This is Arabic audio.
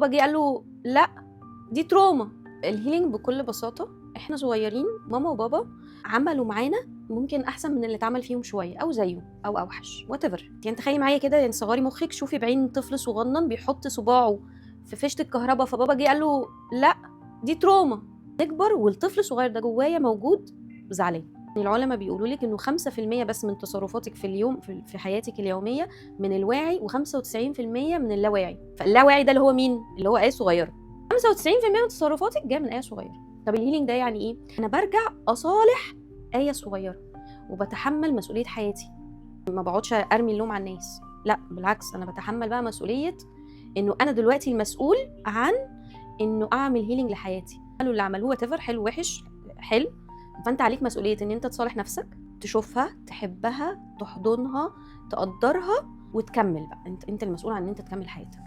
بابا جه قال له لا دي تروما. الهيلينج بكل بساطه احنا صغيرين ماما وبابا عملوا معانا ممكن احسن من اللي اتعمل فيهم شويه او زيه او اوحش وات ايفر. يعني تخيلي معايا كده، يعني صغري مخك، شوفي بعين طفل صغنن بيحط صباعه في فيشه الكهرباء فبابا جه قال له لا دي تروما. نكبر والطفل الصغير ده جوايا موجود زعلان. العلماء بيقولوا لك انه 5% بس من تصرفاتك في اليوم في حياتك اليوميه من الواعي و95% من اللاواعي. فاللاواعي ده اللي هو مين؟ اللي هو آية صغيره. 95% من تصرفاتك جايه من آية صغيره. طب الهيلينج ده يعني ايه؟ انا برجع اصالح آية صغيره وبتحمل مسؤوليه حياتي. ما بقعدش ارمي اللوم على الناس، لا بالعكس، انا بتحمل بقى مسؤوليه انه انا دلوقتي المسؤول عن انه اعمل هيلينج لحياتي. قالوا اللي عملوه تفر حلو وحش حلو، فانت عليك مسؤوليه ان انت تصالح نفسك، تشوفها، تحبها، تحضنها، تقدرها وتكمل بقى. انت المسؤول عن ان انت تكمل حياتك.